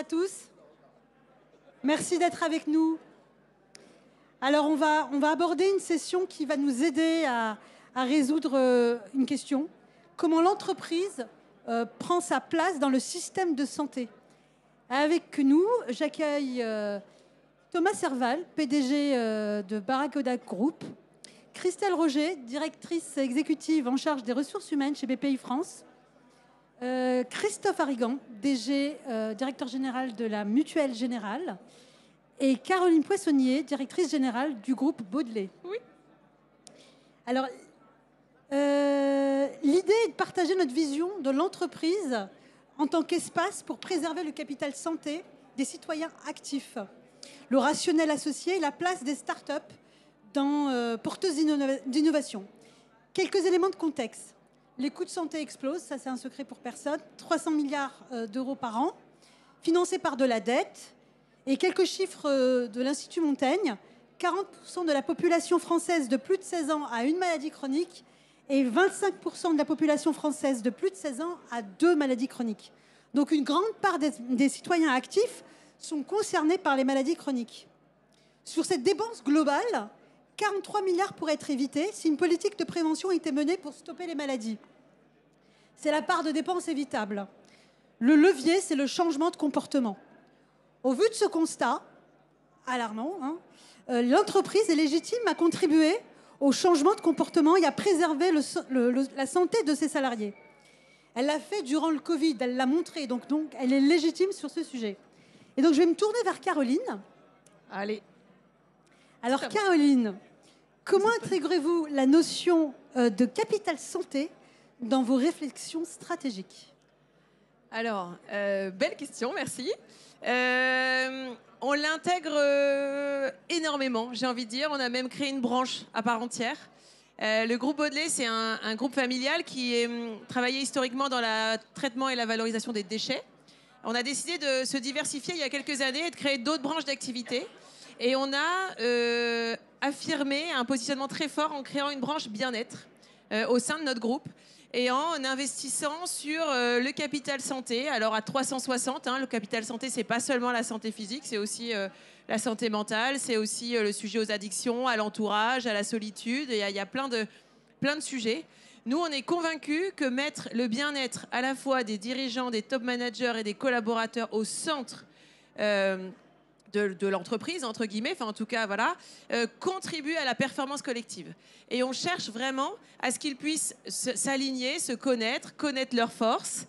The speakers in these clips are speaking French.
à tous. Merci d'être avec nous. Alors, on va aborder une session qui va nous aider à résoudre une question. Comment l'entreprise prend sa place dans le système de santé? Avec nous, j'accueille Thomas Serval, PDG de Barracuda Group, Christelle Roger, directrice exécutive en charge des ressources humaines chez BPI France, Christophe Arrigan, DG, directeur général de la Mutuelle Générale, et Caroline Poissonnier, directrice générale du groupe Baudelet. Oui. Alors, l'idée est de partager notre vision de l'entreprise en tant qu'espace pour préserver le capital santé des citoyens actifs, le rationnel associé et la place des startups dans porteuses d'innovation. Quelques éléments de contexte. Les coûts de santé explosent, ça c'est un secret pour personne, 300 milliards d'euros par an, financés par de la dette. Et quelques chiffres de l'Institut Montaigne, 40% de la population française de plus de 16 ans a une maladie chronique et 25% de la population française de plus de 16 ans a 2 maladies chroniques. Donc une grande part des citoyens actifs sont concernés par les maladies chroniques. Sur cette dépense globale, 43 milliards pourraient être évités si une politique de prévention était menée pour stopper les maladies. C'est la part de dépenses évitable. Le levier, c'est le changement de comportement. Au vu de ce constat, alarmant, l'entreprise est légitime à contribuer au changement de comportement et à préserver la santé de ses salariés. Elle l'a fait durant le Covid, elle l'a montré, donc elle est légitime sur ce sujet. Et donc je vais me tourner vers Caroline. Allez. Alors Caroline, comment intégrez-vous la notion de capital santé dans vos réflexions stratégiques? Alors, belle question, merci. On l'intègre énormément, j'ai envie de dire. On a même créé une branche à part entière. Le groupe Baudelet, c'est un groupe familial qui travaillait historiquement dans le traitement et la valorisation des déchets. On a décidé de se diversifier il y a quelques années et de créer d'autres branches d'activité. Et on a affirmé un positionnement très fort en créant une branche bien-être au sein de notre groupe et en investissant sur le capital santé. Alors à 360, le capital santé, c'est pas seulement la santé physique, c'est aussi la santé mentale, c'est aussi le sujet aux addictions, à l'entourage, à la solitude. Il y a plein de sujets. Nous, on est convaincus que mettre le bien-être à la fois des dirigeants, des top managers et des collaborateurs au centre de l'entreprise, entre guillemets, enfin en tout cas, voilà, contribue à la performance collective. Et on cherche vraiment à ce qu'ils puissent s'aligner, se connaître leurs forces,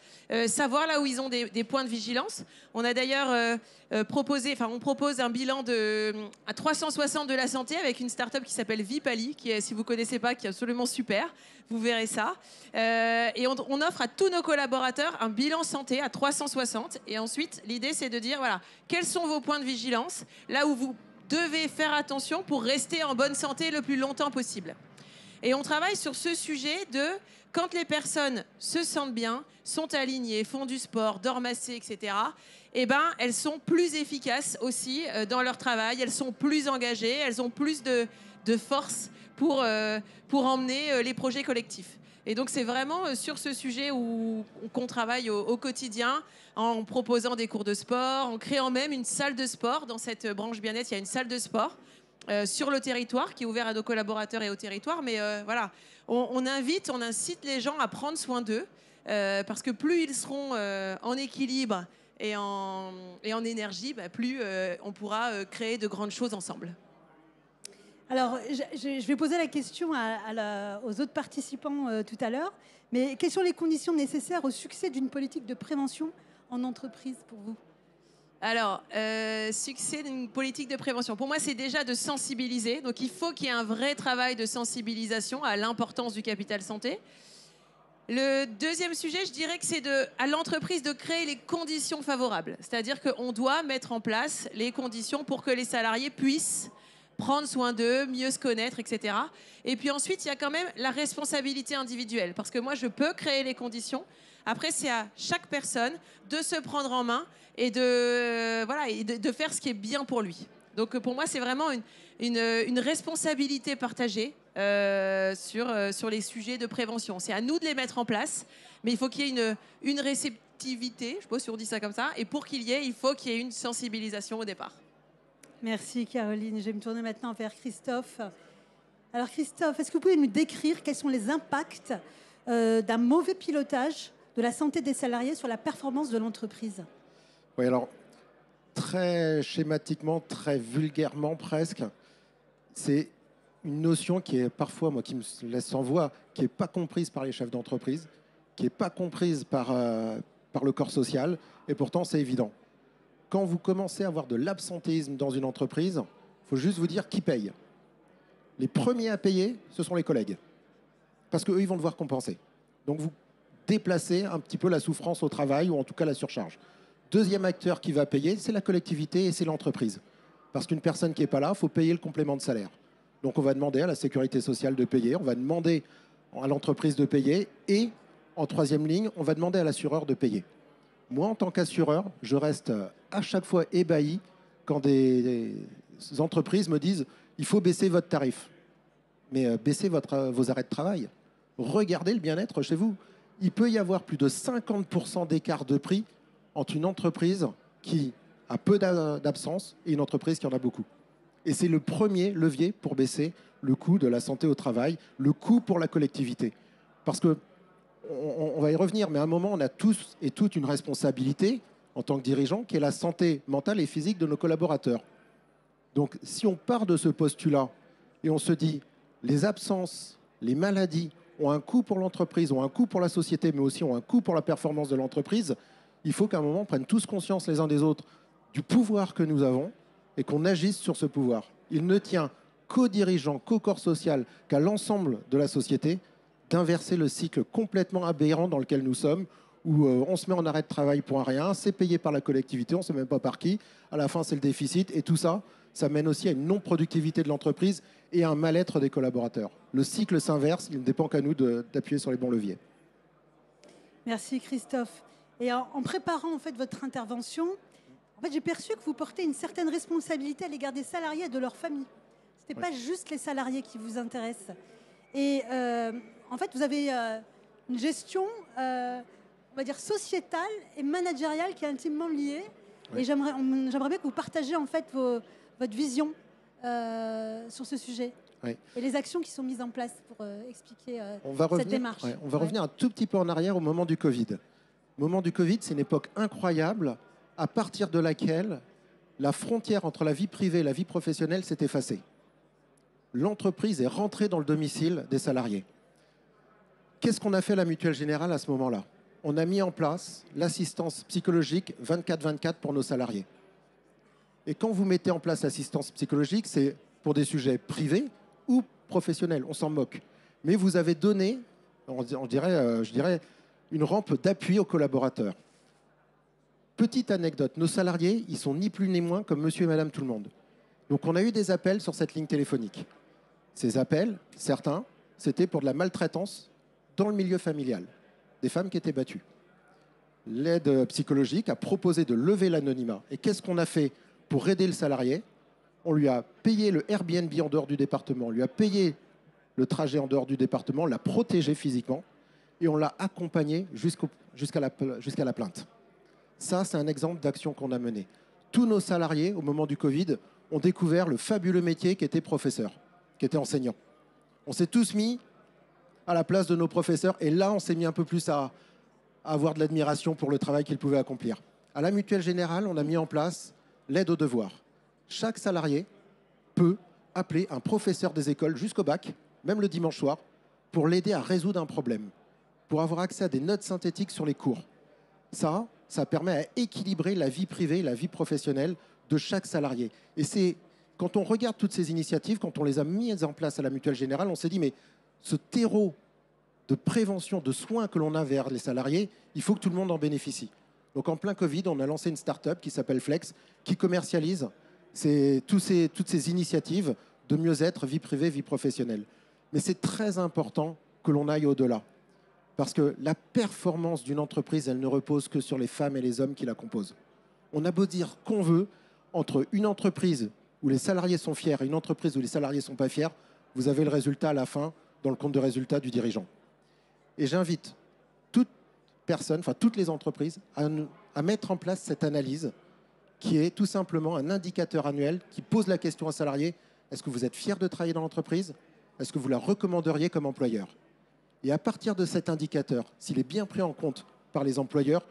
savoir là où ils ont des points de vigilance. On a d'ailleurs on propose un bilan à 360 de la santé avec une start-up qui s'appelle Vipali, qui est, si vous connaissez pas, qui est absolument super. Vous verrez ça. Et on offre à tous nos collaborateurs un bilan santé à 360. Et ensuite, l'idée, c'est de dire, voilà, quels sont vos points de vigilance, là où vous devez faire attention pour rester en bonne santé le plus longtemps possible. Et on travaille sur ce sujet de quand les personnes se sentent bien, sont alignées, font du sport, dorment assez, etc., eh ben, elles sont plus efficaces aussi dans leur travail, elles sont plus engagées, elles ont plus de force pour emmener les projets collectifs. Et donc, c'est vraiment sur ce sujet qu'on travaille au quotidien, en proposant des cours de sport, en créant même une salle de sport. Dans cette branche bien-être, il y a une salle de sport sur le territoire qui est ouverte à nos collaborateurs et au territoire. Mais voilà, on incite les gens à prendre soin d'eux parce que plus ils seront en équilibre et en énergie, plus on pourra créer de grandes choses ensemble. Alors, je vais poser la question aux autres participants tout à l'heure, mais quelles sont les conditions nécessaires au succès d'une politique de prévention en entreprise pour vous? Alors, succès d'une politique de prévention. Pour moi, c'est déjà de sensibiliser. Donc, il faut qu'il y ait un vrai travail de sensibilisation à l'importance du capital santé. Le deuxième sujet, je dirais que c'est à l'entreprise de créer les conditions favorables. C'est-à-dire qu'on doit mettre en place les conditions pour que les salariés puissent prendre soin d'eux, mieux se connaître, etc. Et puis ensuite, il y a quand même la responsabilité individuelle. Parce que moi, je peux créer les conditions. Après, c'est à chaque personne de se prendre en main et de faire ce qui est bien pour lui. Donc, pour moi, c'est vraiment une responsabilité partagée sur les sujets de prévention. C'est à nous de les mettre en place, mais il faut qu'il y ait une réceptivité, je ne sais pas si on dit ça comme ça, et pour qu'il y ait, il faut qu'il y ait une sensibilisation au départ. Merci Caroline. Je vais me tourner maintenant vers Christophe. Alors Christophe, est-ce que vous pouvez nous décrire quels sont les impacts d'un mauvais pilotage de la santé des salariés sur la performance de l'entreprise? Oui, alors, très schématiquement, très vulgairement presque, c'est une notion qui est parfois, moi, qui me laisse sans voix, qui n'est pas comprise par les chefs d'entreprise, qui n'est pas comprise par le corps social, et pourtant c'est évident. Quand vous commencez à avoir de l'absentéisme dans une entreprise, il faut juste vous dire qui paye. Les premiers à payer, ce sont les collègues, parce qu'eux, ils vont devoir compenser. Donc vous déplacez un petit peu la souffrance au travail, ou en tout cas la surcharge. Deuxième acteur qui va payer, c'est la collectivité et c'est l'entreprise. Parce qu'une personne qui n'est pas là, il faut payer le complément de salaire. Donc on va demander à la sécurité sociale de payer, on va demander à l'entreprise de payer et en troisième ligne, on va demander à l'assureur de payer. Moi, en tant qu'assureur, je reste à chaque fois ébahi quand des entreprises me disent « il faut baisser votre tarif ». Mais baissez vos arrêts de travail. Regardez le bien-être chez vous. Il peut y avoir plus de 50% d'écart de prix entre une entreprise qui a peu d'absence et une entreprise qui en a beaucoup. Et c'est le premier levier pour baisser le coût de la santé au travail, le coût pour la collectivité. Parce que, on va y revenir, mais à un moment, on a tous et toutes une responsabilité en tant que dirigeants, qui est la santé mentale et physique de nos collaborateurs. Donc, si on part de ce postulat et on se dit, les absences, les maladies ont un coût pour l'entreprise, ont un coût pour la société, mais aussi ont un coût pour la performance de l'entreprise, il faut qu'à un moment, on prenne tous conscience les uns des autres du pouvoir que nous avons et qu'on agisse sur ce pouvoir. Il ne tient qu'aux dirigeants, qu'au corps social, qu'à l'ensemble de la société d'inverser le cycle complètement aberrant dans lequel nous sommes, où on se met en arrêt de travail pour un rien, c'est payé par la collectivité, on ne sait même pas par qui, à la fin c'est le déficit, et tout ça, ça mène aussi à une non-productivité de l'entreprise et à un mal-être des collaborateurs. Le cycle s'inverse, il ne dépend qu'à nous d'appuyer sur les bons leviers. Merci Christophe. Et en préparant en fait votre intervention, j'ai perçu que vous portez une certaine responsabilité à l'égard des salariés et de leur famille. Ce n'est pas juste les salariés qui vous intéressent. Et en fait, vous avez une gestion, on va dire, sociétale et managériale qui est intimement liée. Oui. Et j'aimerais bien que vous partagiez en fait votre vision sur ce sujet. Oui. Et les actions qui sont mises en place pour expliquer cette démarche. On va revenir un tout petit peu en arrière au moment du Covid. Le moment du Covid, c'est une époque incroyable à partir de laquelle la frontière entre la vie privée et la vie professionnelle s'est effacée. L'entreprise est rentrée dans le domicile des salariés. Qu'est-ce qu'on a fait à la Mutuelle Générale à ce moment-là? On a mis en place l'assistance psychologique 24/24 pour nos salariés. Et quand vous mettez en place l'assistance psychologique, c'est pour des sujets privés ou professionnels, on s'en moque. Mais vous avez donné, je dirais, une rampe d'appui aux collaborateurs. Petite anecdote, nos salariés, ils sont ni plus ni moins comme monsieur et madame tout le monde. Donc on a eu des appels sur cette ligne téléphonique. Ces appels, certains, c'était pour de la maltraitance dans le milieu familial, des femmes qui étaient battues. L'aide psychologique a proposé de lever l'anonymat. Et qu'est-ce qu'on a fait pour aider le salarié? On lui a payé le Airbnb en dehors du département, on lui a payé le trajet en dehors du département, on l'a protégé physiquement et on l'a accompagné jusqu'à la plainte. Ça, c'est un exemple d'action qu'on a menée. Tous nos salariés, au moment du Covid, ont découvert le fabuleux métier qui était professeur, qui était enseignant. On s'est tous mis à la place de nos professeurs et là, on s'est mis un peu plus à avoir de l'admiration pour le travail qu'ils pouvaient accomplir. À la Mutuelle Générale, on a mis en place l'aide aux devoirs. Chaque salarié peut appeler un professeur des écoles jusqu'au bac, même le dimanche soir, pour l'aider à résoudre un problème, pour avoir accès à des notes synthétiques sur les cours. Ça permet à équilibrer la vie privée et la vie professionnelle de chaque salarié. Et c'est quand on regarde toutes ces initiatives, quand on les a mises en place à la Mutuelle Générale, on s'est dit, mais ce terreau de prévention, de soins que l'on a vers les salariés, il faut que tout le monde en bénéficie. Donc en plein Covid, on a lancé une start-up qui s'appelle Flex, qui commercialise toutes ces initiatives de mieux-être, vie privée, vie professionnelle. Mais c'est très important que l'on aille au-delà. Parce que la performance d'une entreprise, elle ne repose que sur les femmes et les hommes qui la composent. On a beau dire qu'on veut, entre une entreprise où les salariés sont fiers et une entreprise où les salariés ne sont pas fiers, vous avez le résultat à la fin dans le compte de résultat du dirigeant. Et j'invite toute personne, enfin toutes les entreprises, à mettre en place cette analyse qui est tout simplement un indicateur annuel qui pose la question à un salarié, est-ce que vous êtes fier de travailler dans l'entreprise? Est-ce que vous la recommanderiez comme employeur? Et à partir de cet indicateur, s'il est bien pris en compte par les employeurs,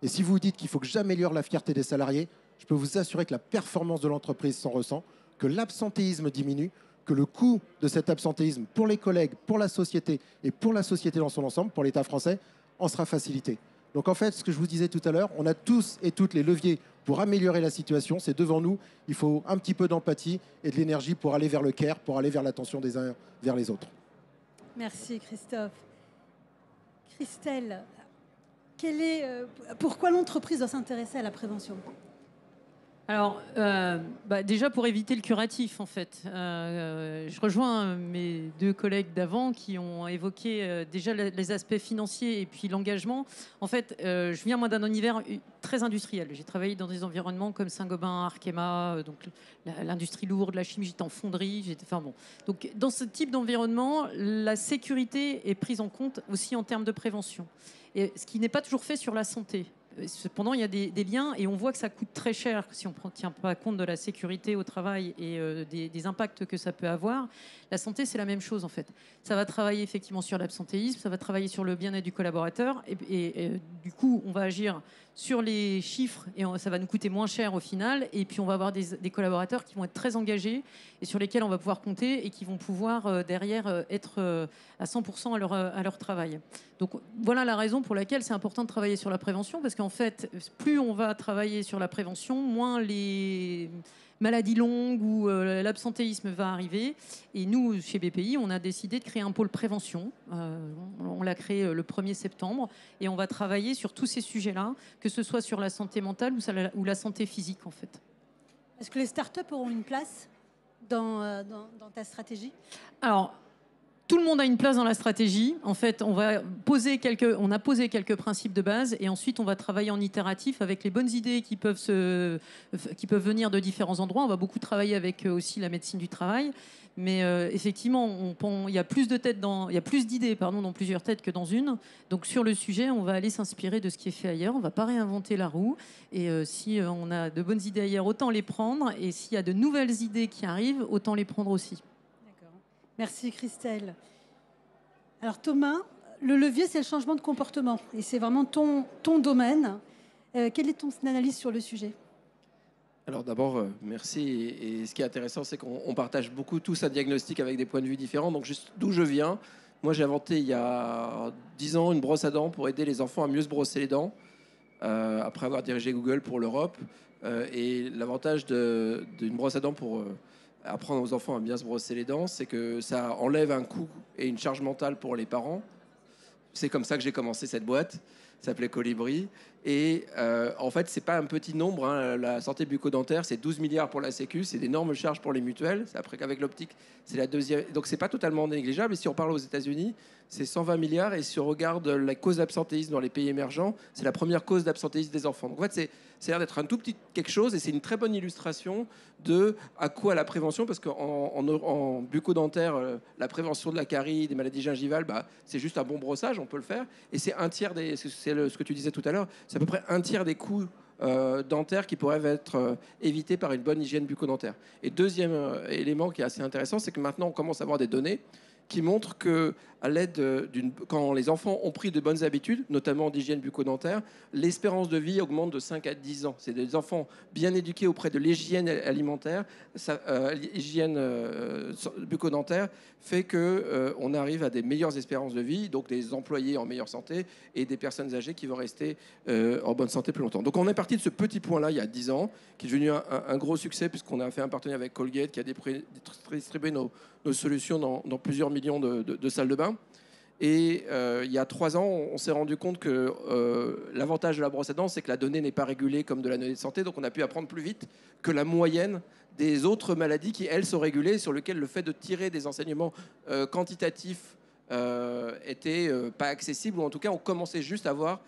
et si vous dites qu'il faut que j'améliore la fierté des salariés, je peux vous assurer que la performance de l'entreprise s'en ressent, que l'absentéisme diminue, que le coût de cet absentéisme pour les collègues, pour la société et pour la société dans son ensemble, pour l'État français, en sera facilité. Donc en fait, ce que je vous disais tout à l'heure, on a tous et toutes les leviers pour améliorer la situation. C'est devant nous. Il faut un petit peu d'empathie et de l'énergie pour aller vers le care, pour aller vers l'attention des uns vers les autres. Merci Christophe. Christelle, pourquoi l'entreprise doit s'intéresser à la prévention? Alors, déjà pour éviter le curatif, en fait. Je rejoins mes deux collègues d'avant qui ont évoqué déjà les aspects financiers et puis l'engagement. En fait, je viens moi d'un univers très industriel. J'ai travaillé dans des environnements comme Saint-Gobain, Arkema, donc l'industrie lourde, la chimie, j'étais en fonderie. Donc, dans ce type d'environnement, la sécurité est prise en compte aussi en termes de prévention. Et ce qui n'est pas toujours fait sur la santé. Cependant, il y a des liens et on voit que ça coûte très cher si on ne tient pas compte de la sécurité au travail et des impacts que ça peut avoir. La santé, c'est la même chose en fait. Ça va travailler effectivement sur l'absentéisme, ça va travailler sur le bien-être du collaborateur et du coup, on va agir sur les chiffres et ça va nous coûter moins cher au final. Et puis, on va avoir des collaborateurs qui vont être très engagés et sur lesquels on va pouvoir compter et qui vont pouvoir derrière être à 100% à leur travail. Donc, voilà la raison pour laquelle c'est important de travailler sur la prévention parce qu'en fait, plus on va travailler sur la prévention, moins les maladies longues ou l'absentéisme va arriver. Et nous, chez BPI, on a décidé de créer un pôle prévention. On l'a créé le 1er septembre et on va travailler sur tous ces sujets-là, que ce soit sur la santé mentale ou la santé physique, en fait. Est-ce que les startups auront une place dans ta stratégie? Alors, tout le monde a une place dans la stratégie. En fait, on a posé quelques principes de base et ensuite on va travailler en itératif avec les bonnes idées qui peuvent venir de différents endroits. On va beaucoup travailler avec aussi la médecine du travail. Mais effectivement, il y a plus d'idées dans plusieurs têtes que dans une. Donc sur le sujet, on va aller s'inspirer de ce qui est fait ailleurs. On ne va pas réinventer la roue. Et si on a de bonnes idées ailleurs, autant les prendre. Et s'il y a de nouvelles idées qui arrivent, autant les prendre aussi. Merci Christelle. Alors Thomas, le levier, c'est le changement de comportement. Et c'est vraiment ton domaine. Quelle est ton analyse sur le sujet? Alors d'abord, merci. Et ce qui est intéressant, c'est qu'on partage beaucoup tous un diagnostic avec des points de vue différents. Donc juste d'où je viens, moi j'ai inventé il y a 10 ans une brosse à dents pour aider les enfants à mieux se brosser les dents, après avoir dirigé Google pour l'Europe. Et l'avantage d'une brosse à dents pour apprendre aux enfants à bien se brosser les dents, c'est que ça enlève un coût et une charge mentale pour les parents. C'est comme ça que j'ai commencé cette boîte. Ça s'appelait Colibri. Et en fait, c'est pas un petit nombre. Hein. La santé bucco-dentaire, c'est 12 milliards pour la Sécu. C'est d'énormes charges pour les mutuelles. Après qu'avec l'optique, c'est la deuxième. Donc, c'est pas totalement négligeable. Et si on parle aux États-Unis, c'est 120 milliards. Et si on regarde la cause d'absentéisme dans les pays émergents, c'est la première cause d'absentéisme des enfants. Donc, en fait, c'est l'air d'être un tout petit quelque chose. Et c'est une très bonne illustration de à quoi la prévention. Parce qu'en bucco-dentaire, la prévention de la carie, des maladies gingivales, c'est juste un bon brossage. On peut le faire. Et c'est un tiers ce que tu disais tout à l'heure. C'est à peu près un tiers des coûts dentaires qui pourraient être évités par une bonne hygiène bucco-dentaire. Et deuxième élément qui est assez intéressant, c'est que maintenant on commence à avoir des données qui montrent que à l'aide quand les enfants ont pris de bonnes habitudes, notamment d'hygiène bucco-dentaire, l'espérance de vie augmente de 5 à 10 ans. C'est des enfants bien éduqués auprès de l'hygiène alimentaire, l'hygiène bucco-dentaire fait qu'on arrive à des meilleures espérances de vie, donc des employés en meilleure santé et des personnes âgées qui vont rester en bonne santé plus longtemps. Donc on est parti de ce petit point-là il y a 10 ans, qui est devenu un gros succès puisqu'on a fait un partenariat avec Colgate qui a distribué nos solutions dans plusieurs millions de salles de bain. Et il y a 3 ans, on s'est rendu compte que l'avantage de la brosse à dents, c'est que la donnée n'est pas régulée comme de la donnée de santé, donc on a pu apprendre plus vite que la moyenne des autres maladies qui, elles, sont régulées, sur lesquelles le fait de tirer des enseignements quantitatifs était pas accessible, ou en tout cas, on commençait juste à voir,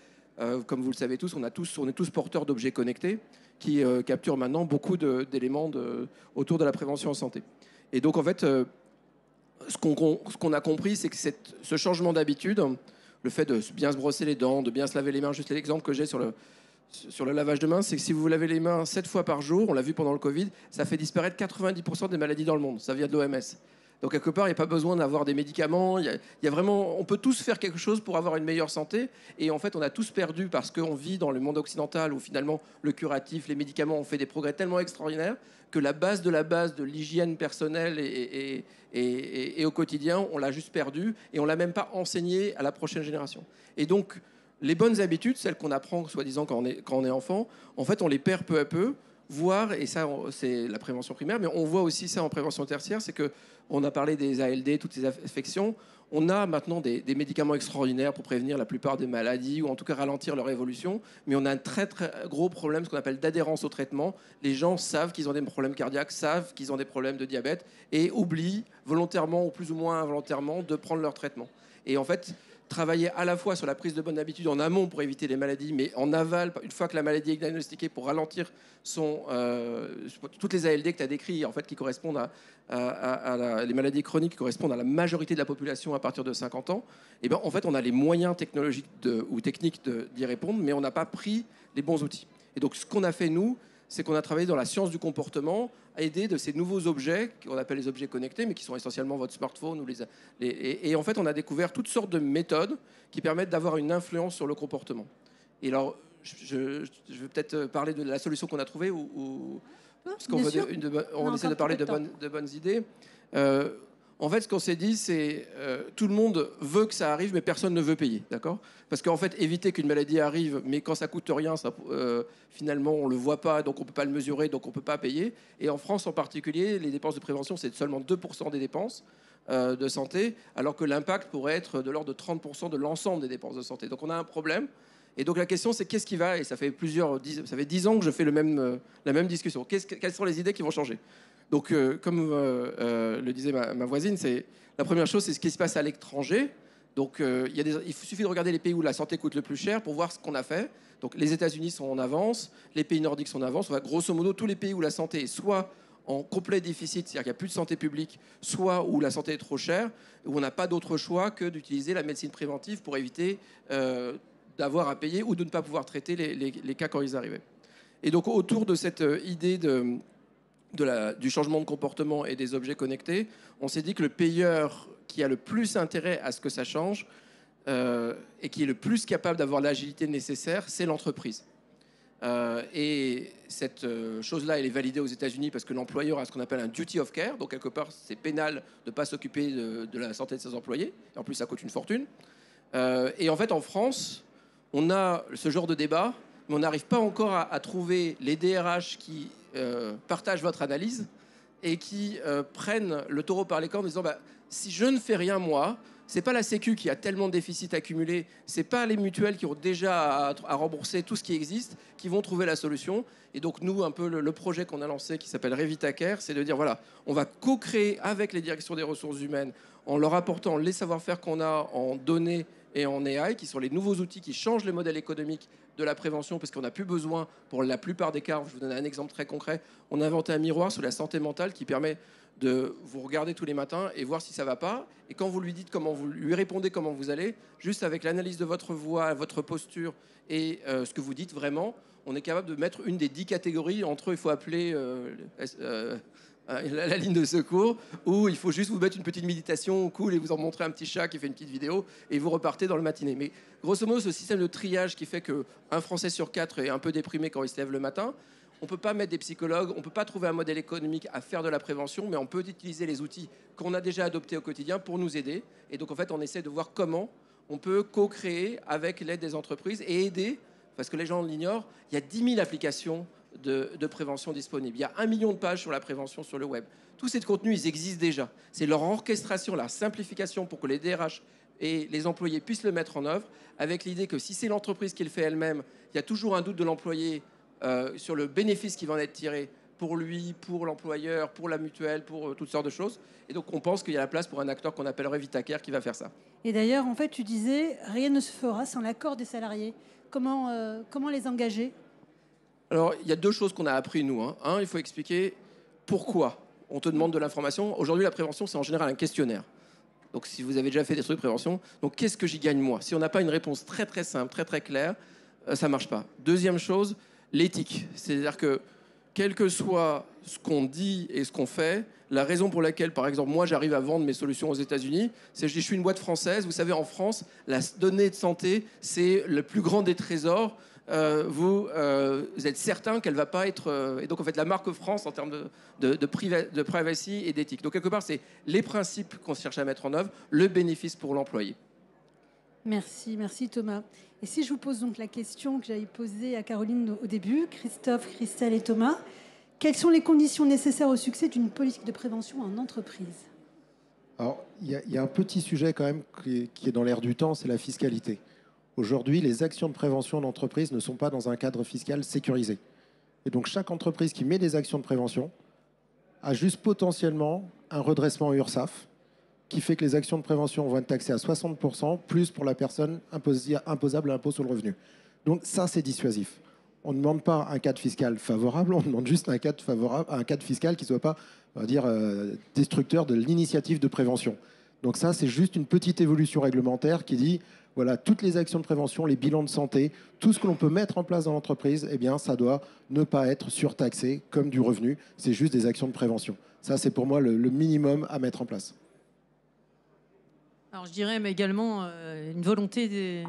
comme vous le savez tous, on est tous porteurs d'objets connectés qui capturent maintenant beaucoup d'éléments autour de la prévention en santé. Et donc, en fait, ce qu'on a compris, c'est que ce changement d'habitude, le fait de bien se brosser les dents, de bien se laver les mains, juste l'exemple que j'ai sur le lavage de mains, c'est que si vous vous lavez les mains 7 fois par jour, on l'a vu pendant le Covid, ça fait disparaître 90% des maladies dans le monde. Ça vient de l'OMS. Donc quelque part, il n'y a pas besoin d'avoir des médicaments. Il y a vraiment, on peut tous faire quelque chose pour avoir une meilleure santé. Et en fait, on a tous perdu parce qu'on vit dans le monde occidental où finalement le curatif, les médicaments ont fait des progrès tellement extraordinaires que la base de l'hygiène personnelle et au quotidien, on l'a juste perdu et on l'a même pas enseigné à la prochaine génération. Et donc, les bonnes habitudes, celles qu'on apprend soi-disant quand on est enfant, en fait, on les perd peu à peu. Voire, et ça c'est la prévention primaire, mais on voit aussi ça en prévention tertiaire, c'est que on a parlé des ALD, toutes ces affections. On a maintenant des médicaments extraordinaires pour prévenir la plupart des maladies ou en tout cas ralentir leur évolution. Mais on a un très très gros problème, ce qu'on appelle d'adhérence au traitement. Les gens savent qu'ils ont des problèmes cardiaques, savent qu'ils ont des problèmes de diabète et oublient volontairement ou plus ou moins involontairement de prendre leur traitement. Et en fait, travailler à la fois sur la prise de bonnes habitudes en amont pour éviter les maladies, mais en aval, une fois que la maladie est diagnostiquée, pour ralentir toutes les ALD que tu as décrites, en fait, qui correspondent les maladies chroniques qui correspondent à la majorité de la population à partir de 50 ans, et ben, en fait, on a les moyens technologiques ou techniques d'y répondre, mais on n'a pas pris les bons outils. Et donc, ce qu'on a fait, nous, c'est qu'on a travaillé dans la science du comportement, à aider de ces nouveaux objets, qu'on appelle les objets connectés, mais qui sont essentiellement votre smartphone. Et en fait, on a découvert toutes sortes de méthodes qui permettent d'avoir une influence sur le comportement. Et alors, je vais peut-être parler de la solution qu'on a trouvée, parce qu'on essaie de parler de bonnes idées. En fait, ce qu'on s'est dit, c'est tout le monde veut que ça arrive, mais personne ne veut payer, d'accord ? Parce qu'en fait, éviter qu'une maladie arrive, mais quand ça coûte rien, finalement, on le voit pas, donc on peut pas le mesurer, donc on peut pas payer. Et en France, en particulier, les dépenses de prévention, c'est seulement 2% des dépenses de santé, alors que l'impact pourrait être de l'ordre de 30% de l'ensemble des dépenses de santé. Donc on a un problème. Et donc la question, c'est qu'est-ce qui va ? Et ça fait 10 ans que je fais la même discussion. Quelles sont les idées qui vont changer ? Donc, comme le disait ma voisine, la première chose, c'est ce qui se passe à l'étranger. Donc, il suffit de regarder les pays où la santé coûte le plus cher pour voir ce qu'on a fait. Donc, les États-Unis sont en avance, les pays nordiques sont en avance. Enfin, grosso modo, tous les pays où la santé est soit en complet déficit, c'est-à-dire qu'il n'y a plus de santé publique, soit où la santé est trop chère, où on n'a pas d'autre choix que d'utiliser la médecine préventive pour éviter d'avoir à payer ou de ne pas pouvoir traiter les cas quand ils arrivaient. Et donc, autour de cette idée du changement de comportement et des objets connectés, on s'est dit que le payeur qui a le plus intérêt à ce que ça change et qui est le plus capable d'avoir l'agilité nécessaire, c'est l'entreprise. Et cette chose-là, elle est validée aux États-Unis parce que l'employeur a ce qu'on appelle un duty of care. Donc, quelque part, c'est pénal de ne pas s'occuper de la santé de ses employés. Et en plus, ça coûte une fortune. Et en fait, en France, on a ce genre de débat, mais on n'arrive pas encore à trouver les DRH qui partagent votre analyse et qui prennent le taureau par les cornes en disant si je ne fais rien moi, c'est pas la Sécu qui a tellement de déficits accumulés, c'est pas les mutuelles qui ont déjà à rembourser tout ce qui existe qui vont trouver la solution. Et donc nous, un peu le projet qu'on a lancé qui s'appelle Revitacare, c'est de dire voilà, on va co-créer avec les directions des ressources humaines en leur apportant les savoir-faire qu'on a en données et en AI, qui sont les nouveaux outils qui changent les modèles économiques de la prévention, parce qu'on n'a plus besoin, pour la plupart des cas, je vous donne un exemple très concret, on a inventé un miroir sur la santé mentale qui permet de vous regarder tous les matins et voir si ça ne va pas. Et quand vous lui dites comment vous lui répondez comment vous allez, juste avec l'analyse de votre voix, votre posture et ce que vous dites vraiment, on est capable de mettre une des 10 catégories. Entre eux, il faut appeler la ligne de secours, ou il faut juste vous mettre une petite méditation cool et vous en montrer un petit chat qui fait une petite vidéo et vous repartez dans le matinée. Mais grosso modo, ce système de triage qui fait qu'un Français sur 4 est un peu déprimé quand il se lève le matin, on ne peut pas mettre des psychologues, on ne peut pas trouver un modèle économique à faire de la prévention, mais on peut utiliser les outils qu'on a déjà adoptés au quotidien pour nous aider. Et donc en fait, on essaie de voir comment on peut co-créer avec l'aide des entreprises et aider, parce que les gens l'ignorent, il y a 10 000 applications de prévention disponibles. Il y a 1 million de pages sur la prévention sur le web. Tous ces contenus, ils existent déjà. C'est leur orchestration, la simplification pour que les DRH et les employés puissent le mettre en œuvre, avec l'idée que si c'est l'entreprise qui le fait elle-même, il y a toujours un doute de l'employé sur le bénéfice qui va en être tiré pour lui, pour l'employeur, pour la mutuelle, pour toutes sortes de choses. Et donc on pense qu'il y a la place pour un acteur qu'on appelle Revitacare qui va faire ça. Et d'ailleurs, en fait, tu disais, rien ne se fera sans l'accord des salariés. Comment les engager ? Alors, il y a 2 choses qu'on a appris, nous. Un, il faut expliquer pourquoi on te demande de l'information. Aujourd'hui, la prévention, c'est en général un questionnaire. Donc, si vous avez déjà fait des trucs de prévention, donc qu'est-ce que j'y gagne moi? Si on n'a pas une réponse très très simple, très très claire, ça ne marche pas. Deuxième chose, l'éthique. C'est-à-dire que, quel que soit ce qu'on dit et ce qu'on fait, la raison pour laquelle, par exemple, moi, j'arrive à vendre mes solutions aux États-Unis, c'est que je suis une boîte française. Vous savez, en France, la donnée de santé, c'est le plus grand des trésors. Vous êtes certain qu'elle ne va pas être... et donc, en fait, la marque France, en termes de privacy et d'éthique. Donc, quelque part, c'est les principes qu'on cherche à mettre en œuvre, le bénéfice pour l'employé. Merci Thomas. Et si je vous pose donc la question que j'avais posée à Caroline au début, Christophe, Christelle et Thomas, quelles sont les conditions nécessaires au succès d'une politique de prévention en entreprise? Alors, il y a un petit sujet quand même qui est dans l'air du temps, c'est la fiscalité. Aujourd'hui, les actions de prévention d'entreprise ne sont pas dans un cadre fiscal sécurisé. Et donc, chaque entreprise qui met des actions de prévention a juste potentiellement un redressement URSSAF qui fait que les actions de prévention vont être taxées à 60%, plus pour la personne imposable à l'impôt sur le revenu. Donc ça, c'est dissuasif. On ne demande pas un cadre fiscal favorable, on demande juste un cadre fiscal qui ne soit pas, on va dire, destructeur de l'initiative de prévention. Donc ça, c'est juste une petite évolution réglementaire qui dit, voilà, toutes les actions de prévention, les bilans de santé, tout ce que l'on peut mettre en place dans l'entreprise, eh bien, ça doit ne pas être surtaxé comme du revenu. C'est juste des actions de prévention. Ça, c'est pour moi le minimum à mettre en place. Alors je dirais mais également une volonté des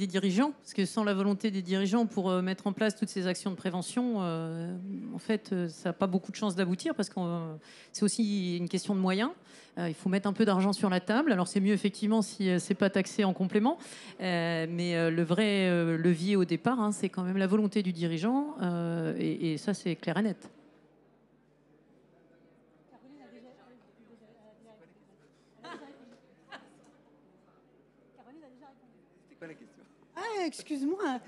dirigeants, parce que sans la volonté des dirigeants pour mettre en place toutes ces actions de prévention, en fait, ça n'a pas beaucoup de chances d'aboutir, parce que c'est aussi une question de moyens. Il faut mettre un peu d'argent sur la table. Alors c'est mieux effectivement si c'est pas taxé en complément, mais le vrai levier au départ, hein, c'est quand même la volonté du dirigeant, et ça c'est clair et net. Ah, excuse-moi.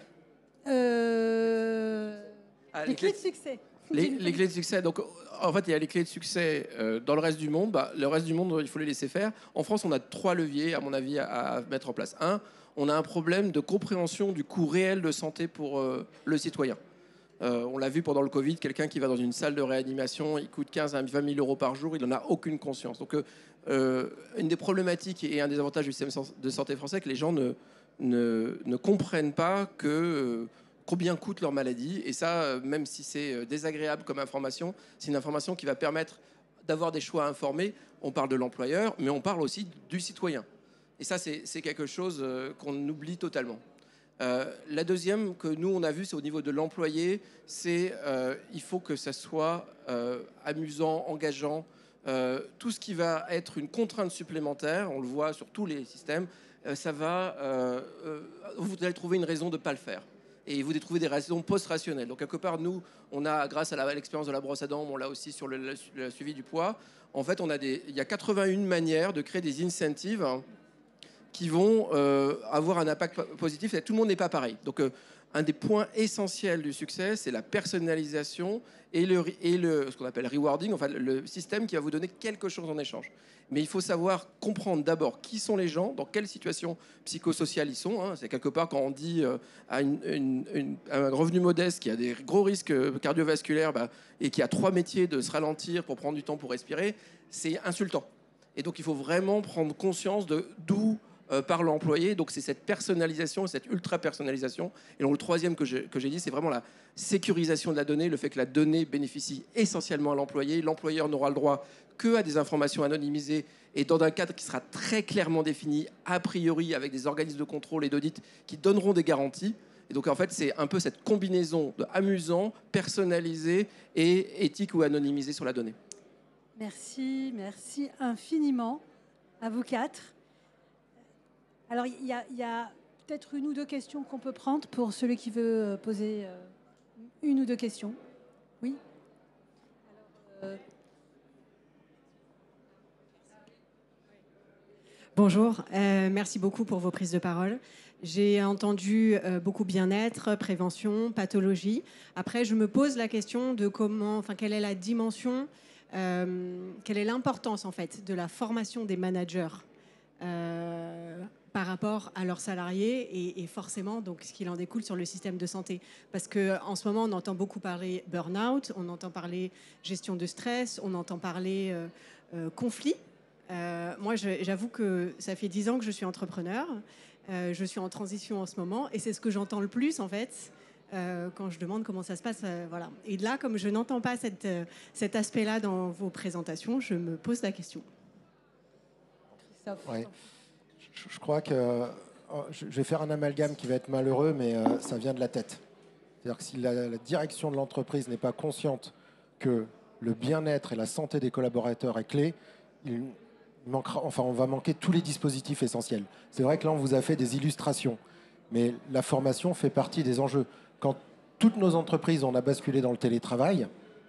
Les clés de succès. Les clés de succès. Donc, en fait, il y a les clés de succès dans le reste du monde. Le reste du monde, il faut les laisser faire. En France, on a 3 leviers, à mon avis, à mettre en place. Un, on a un problème de compréhension du coût réel de santé pour le citoyen. On l'a vu pendant le Covid, quelqu'un qui va dans une salle de réanimation, il coûte 15 à 20 000 euros par jour, il n'en a aucune conscience. Donc, une des problématiques et un des avantages du système de santé français, c'est que les gens ne comprennent pas combien coûte leur maladie. Et ça, même si c'est désagréable comme information, c'est une information qui va permettre d'avoir des choix informés. On parle de l'employeur, mais on parle aussi du citoyen. Et ça, c'est quelque chose qu'on oublie totalement. La deuxième que nous, on a vue, c'est au niveau de l'employé. Il faut que ça soit amusant, engageant. Tout ce qui va être une contrainte supplémentaire, on le voit sur tous les systèmes, vous allez trouver une raison de ne pas le faire. Et vous allez trouver des raisons post-rationnelles. Donc, quelque part, nous, on a, grâce à l'expérience de la brosse à dents, on l'a aussi sur le suivi du poids, en fait, il y a 81 manières de créer des incentives qui vont avoir un impact positif. Tout le monde n'est pas pareil. Donc, un des points essentiels du succès, c'est la personnalisation et ce qu'on appelle rewarding, enfin le système qui va vous donner quelque chose en échange. Mais il faut savoir comprendre d'abord qui sont les gens, dans quelle situation psychosociale ils sont. C'est quelque part quand on dit à un revenu modeste qui a des gros risques cardiovasculaires et qui a 3 métiers de se ralentir pour prendre du temps pour respirer, c'est insultant. Et donc il faut vraiment prendre conscience de d'où par l'employé. Donc c'est cette personnalisation, cette ultra-personnalisation. Et donc le troisième que j'ai dit, c'est vraiment la sécurisation de la donnée, le fait que la donnée bénéficie essentiellement à l'employé. L'employeur n'aura le droit que à des informations anonymisées et dans un cadre qui sera très clairement défini, a priori avec des organismes de contrôle et d'audit qui donneront des garanties. Et donc en fait, c'est un peu cette combinaison de amusant, personnalisé et éthique ou anonymisé sur la donnée. Merci infiniment à vous 4. Alors, il y a peut-être 1 ou 2 questions qu'on peut prendre pour celui qui veut poser 1 ou 2 questions. Oui. Alors, Bonjour, merci beaucoup pour vos prises de parole. J'ai entendu beaucoup bien-être, prévention, pathologie. Après, je me pose la question de quelle est la dimension, quelle est l'importance en fait de la formation des managers par rapport à leurs salariés et forcément donc ce qu'il en découle sur le système de santé. Parce qu'en ce moment, on entend beaucoup parler burn-out, on entend parler gestion de stress, on entend parler conflit. Moi, j'avoue que ça fait 10 ans que je suis entrepreneur. Je suis en transition en ce moment et c'est ce que j'entends le plus en fait quand je demande comment ça se passe. Voilà. Et là, comme je n'entends pas cet aspect-là dans vos présentations, je me pose la question. Ouais. Je crois que je vais faire un amalgame qui va être malheureux, mais ça vient de la tête. C'est-à-dire que si la direction de l'entreprise n'est pas consciente que le bien-être et la santé des collaborateurs est clé, on va manquer tous les dispositifs essentiels. C'est vrai que là, on vous a fait des illustrations, mais la formation fait partie des enjeux. Quand toutes nos entreprises, on a basculé dans le télétravail,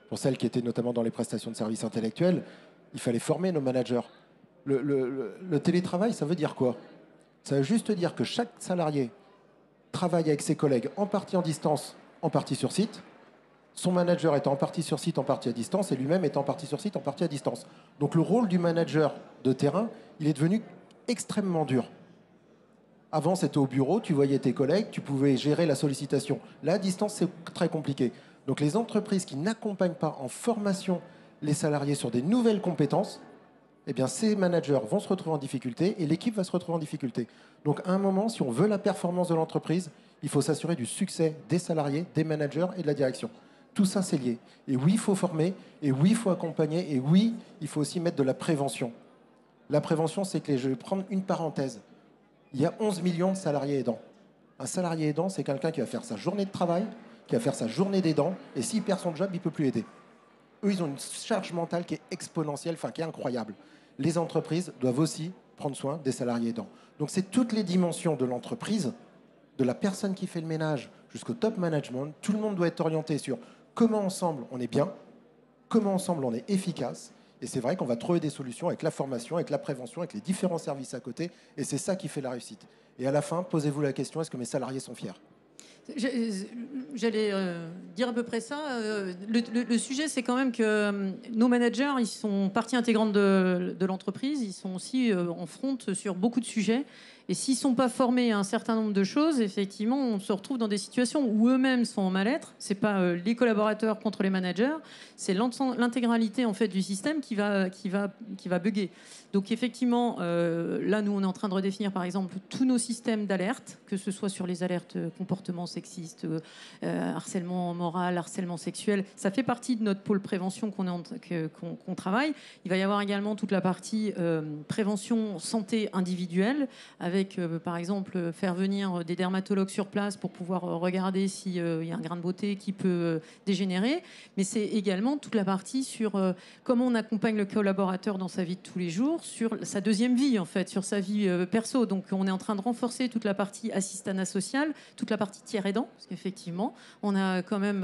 pour celles qui étaient notamment dans les prestations de services intellectuels, il fallait former nos managers. Le télétravail, ça veut dire quoi? Ça veut juste dire que chaque salarié travaille avec ses collègues en partie en distance, en partie sur site. Son manager est en partie sur site, en partie à distance, et lui-même est en partie sur site, en partie à distance. Donc le rôle du manager de terrain, il est devenu extrêmement dur. Avant, c'était au bureau, tu voyais tes collègues, tu pouvais gérer la sollicitation. Là, à distance, c'est très compliqué. Donc les entreprises qui n'accompagnent pas en formation les salariés sur des nouvelles compétences, eh bien, ces managers vont se retrouver en difficulté et l'équipe va se retrouver en difficulté. Donc, à un moment, si on veut la performance de l'entreprise, il faut s'assurer du succès des salariés, des managers et de la direction. Tout ça, c'est lié. Et oui, il faut former, et oui, il faut accompagner, et oui, il faut aussi mettre de la prévention. La prévention, c'est que je vais prendre une parenthèse. Il y a 11 millions de salariés aidants. Un salarié aidant, c'est quelqu'un qui va faire sa journée de travail, qui va faire sa journée d'aidant, et s'il perd son job, il ne peut plus aider. Eux, ils ont une charge mentale qui est exponentielle, enfin qui est incroyable. Les entreprises doivent aussi prendre soin des salariés aidants. Donc c'est toutes les dimensions de l'entreprise, de la personne qui fait le ménage jusqu'au top management. Tout le monde doit être orienté sur comment ensemble on est bien, comment ensemble on est efficace. Et c'est vrai qu'on va trouver des solutions avec la formation, avec la prévention, avec les différents services à côté. Et c'est ça qui fait la réussite. Et à la fin, posez-vous la question, est-ce que mes salariés sont fiers ? J'allais dire à peu près ça. Le sujet, c'est quand même que nos managers, ils sont partie intégrante de l'entreprise. Ils sont aussi en front sur beaucoup de sujets. Et s'ils ne sont pas formés à un certain nombre de choses, effectivement, on se retrouve dans des situations où eux-mêmes sont en mal-être. Ce n'est pas les collaborateurs contre les managers, c'est l'intégralité en fait, du système qui va bugger. Donc effectivement, là, nous, on est en train de redéfinir, par exemple, tous nos systèmes d'alerte, que ce soit sur les alertes comportements sexistes, harcèlement moral, harcèlement sexuel. Ça fait partie de notre pôle prévention qu'on travaille. Il va y avoir également toute la partie prévention santé individuelle, avec, par exemple, faire venir des dermatologues sur place pour pouvoir regarder s'il y a un grain de beauté qui peut dégénérer. Mais c'est également toute la partie sur comment on accompagne le collaborateur dans sa vie de tous les jours, sur sa deuxième vie, en fait, sur sa vie perso. Donc, on est en train de renforcer toute la partie assistanat social, toute la partie tiers aidant, parce qu'effectivement, on a quand même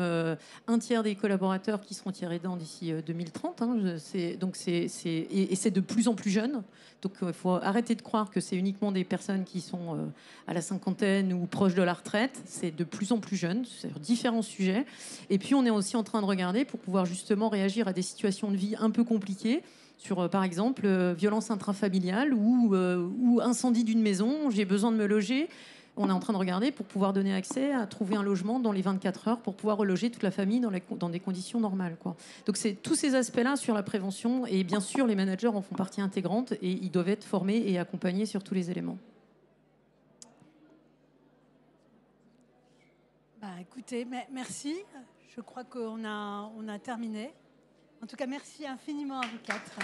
un tiers des collaborateurs qui seront tiers aidants d'ici 2030. Hein, et c'est de plus en plus jeune. Donc, il faut arrêter de croire que c'est uniquement des personnes qui sont à la cinquantaine ou proches de la retraite. C'est de plus en plus jeune, sur différents sujets. Et puis, on est aussi en train de regarder pour pouvoir justement réagir à des situations de vie un peu compliquées, sur, par exemple, violence intrafamiliale ou incendie d'une maison, j'ai besoin de me loger. On est en train de regarder pour pouvoir donner accès à trouver un logement dans les 24 heures pour pouvoir reloger toute la famille dans des conditions normales, quoi. Donc, c'est tous ces aspects-là sur la prévention. Et bien sûr, les managers en font partie intégrante et ils doivent être formés et accompagnés sur tous les éléments. Bah, écoutez, merci. Je crois qu'on a terminé. En tout cas, merci infiniment à vous quatre.